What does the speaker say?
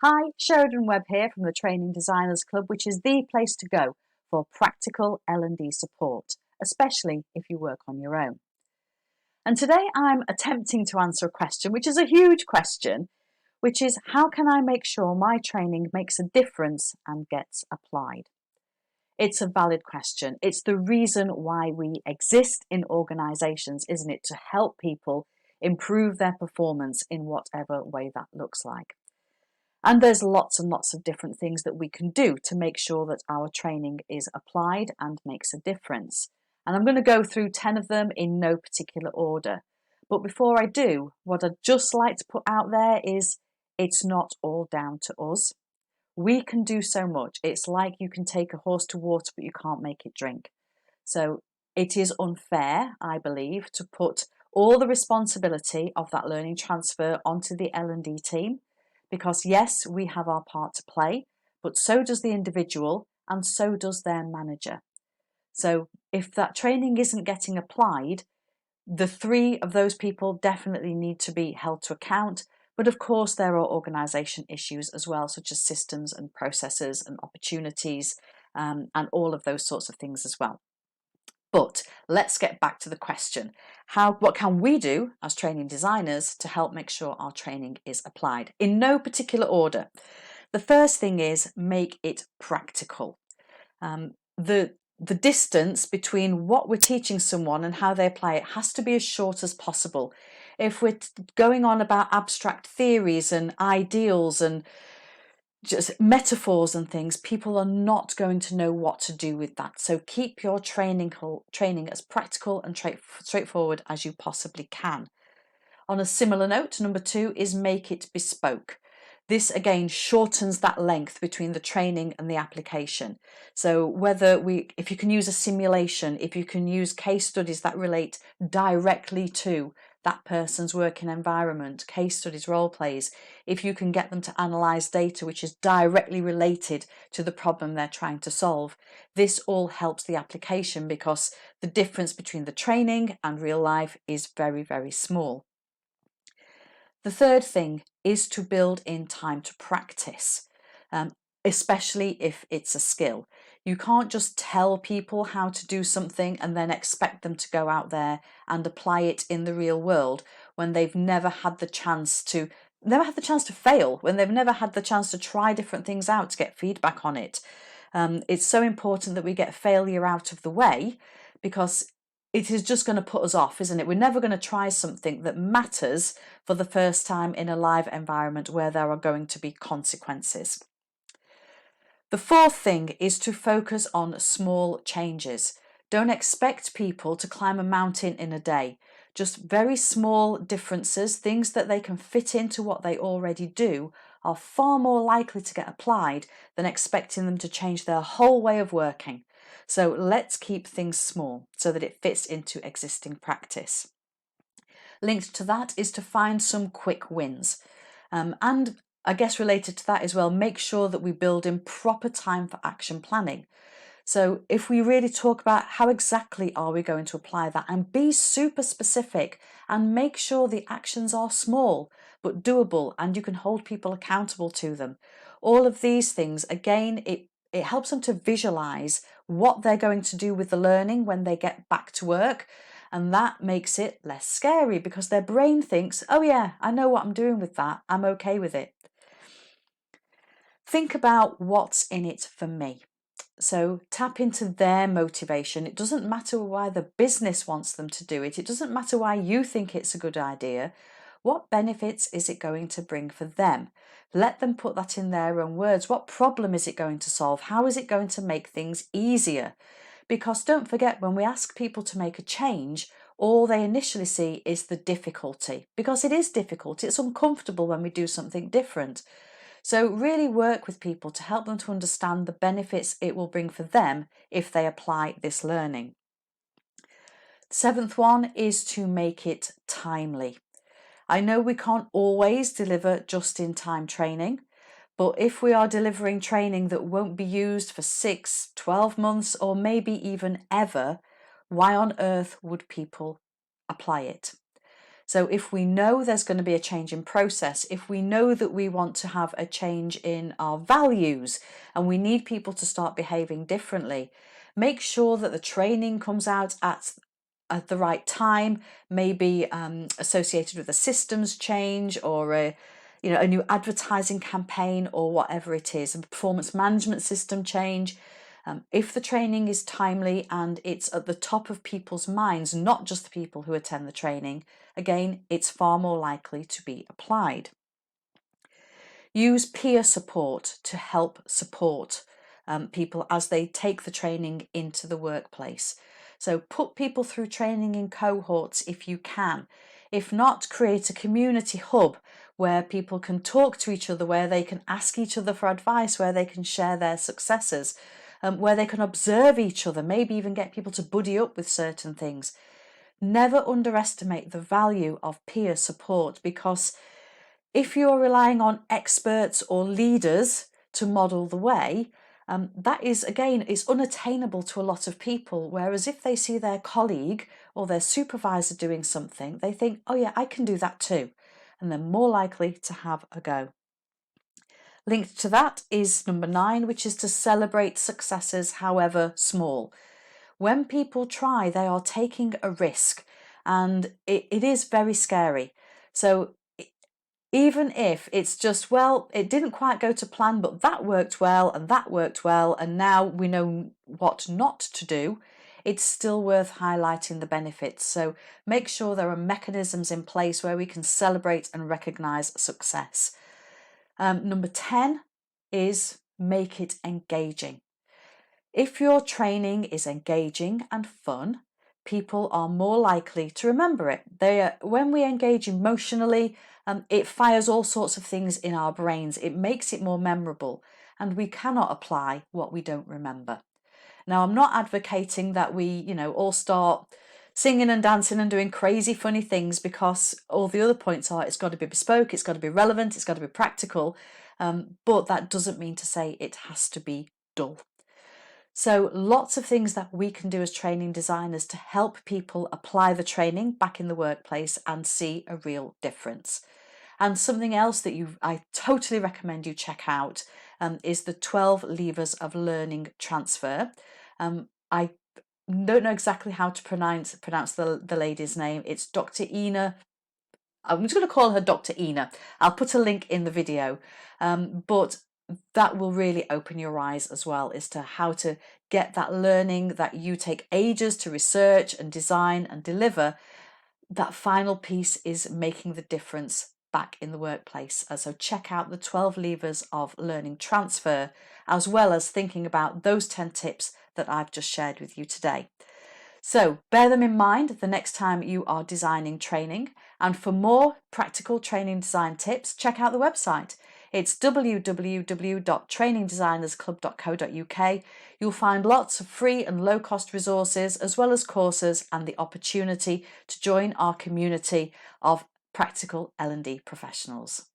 Hi, Sheridan Webb here from the Training Designers Club, which is the place to go for practical L&D support, especially if you work on your own. And today I'm attempting to answer a question, which is a huge question, which is how can I make sure my training makes a difference and gets applied? It's a valid question. It's the reason why we exist in organisations, isn't it? To help people improve their performance in whatever way that looks like. And there's lots and lots of different things that we can do to make sure that our training is applied and makes a difference. And I'm going to go through 10 of them in no particular order. But before I do, what I'd just like to put out there is it's not all down to us. We can do so much. It's like you can take a horse to water, but you can't make it drink. So it is unfair, I believe, to put all the responsibility of that learning transfer onto the L&D team. Because yes, we have our part to play, but so does the individual and so does their manager. So if that training isn't getting applied, the three of those people definitely need to be held to account. But of course, there are organisation issues as well, such as systems and processes and opportunities and all of those sorts of things as well. But let's get back to the question. What can we do as training designers to help make sure our training is applied? In no particular order. The first thing is make it practical. The distance between what we're teaching someone and how they apply it has to be as short as possible. If we're going on about abstract theories and ideals and just metaphors and things, people are not going to know what to do with that. So keep your training as practical and straightforward as you possibly can. On a similar note, number 2 is make it bespoke. This again shortens that length between the training and the application. So if you can use a simulation, if you can use case studies that relate directly to that person's working environment, case studies, role plays, if you can get them to analyse data which is directly related to the problem they're trying to solve, this all helps the application because the difference between the training and real life is very, very small. The third thing is to build in time to practice, especially if it's a skill. You can't just tell people how to do something and then expect them to go out there and apply it in the real world when they've never had the chance to fail, when they've never had the chance to try different things out to get feedback on it. It's so important that we get failure out of the way because it is just going to put us off, isn't it? We're never going to try something that matters for the first time in a live environment where there are going to be consequences. The fourth thing is to focus on small changes. Don't expect people to climb a mountain in a day. Just very small differences, things that they can fit into what they already do, are far more likely to get applied than expecting them to change their whole way of working. So let's keep things small so that it fits into existing practice. Linked to that is to find some quick wins. And I guess related to that as well, make sure that we build in proper time for action planning. So if we really talk about how exactly are we going to apply that and be super specific and make sure the actions are small but doable and you can hold people accountable to them. All of these things, again, it helps them to visualize what they're going to do with the learning when they get back to work. And that makes it less scary because their brain thinks, oh yeah, I know what I'm doing with that. I'm okay with it. Think about what's in it for me. So tap into their motivation. It doesn't matter why the business wants them to do it. It doesn't matter why you think it's a good idea. What benefits is it going to bring for them? Let them put that in their own words. What problem is it going to solve? How is it going to make things easier? Because don't forget, when we ask people to make a change, all they initially see is the difficulty. Because it is difficult. It's uncomfortable when we do something different. So really work with people to help them to understand the benefits it will bring for them if they apply this learning. The seventh one is to make it timely. I know we can't always deliver just-in-time training, but if we are delivering training that won't be used for 6, 12 months, or maybe even ever, why on earth would people apply it? So if we know there's going to be a change in process, if we know that we want to have a change in our values and we need people to start behaving differently, make sure that the training comes out at the right time, maybe associated with a systems change or a new advertising campaign or whatever it is, a performance management system change. If the training is timely and it's at the top of people's minds, not just the people who attend the training, again, it's far more likely to be applied. Use peer support to help support people as they take the training into the workplace. So put people through training in cohorts if you can. If not, create a community hub where people can talk to each other, where they can ask each other for advice, where they can share their successes, where they can observe each other, maybe even get people to buddy up with certain things. Never underestimate the value of peer support, because if you're relying on experts or leaders to model the way, that is, again, is unattainable to a lot of people. Whereas if they see their colleague or their supervisor doing something, they think, oh yeah, I can do that too. And they're more likely to have a go. Linked to that is number 9, which is to celebrate successes, however small. When people try, they are taking a risk, and it is very scary. So even if it's just, well, it didn't quite go to plan, but that worked well and that worked well, and now we know what not to do, it's still worth highlighting the benefits. So make sure there are mechanisms in place where we can celebrate and recognise success. Number 10 is make it engaging. If your training is engaging and fun, people are more likely to remember it. When we engage emotionally, it fires all sorts of things in our brains. It makes it more memorable, and we cannot apply what we don't remember. Now, I'm not advocating that we, all start singing and dancing and doing crazy funny things, because all the other points are it's got to be bespoke, it's got to be relevant, it's got to be practical, but that doesn't mean to say it has to be dull. So lots of things that we can do as training designers to help people apply the training back in the workplace and see a real difference. And something else that I totally recommend you check out is the 12 levers of learning transfer. I don't know exactly how to pronounce the lady's name. It's Dr. Ina. I'm just going to call her Dr. Ina. I'll put a link in the video, but that will really open your eyes as well as to how to get that learning that you take ages to research and design and deliver. That final piece is making the difference back in the workplace. So check out the 12 levers of learning transfer, as well as thinking about those 10 tips that I've just shared with you today. So bear them in mind the next time you are designing training. And for more practical training design tips, check out the website. It's www.trainingdesignersclub.co.uk. You'll find lots of free and low-cost resources, as well as courses and the opportunity to join our community of practical L&D professionals.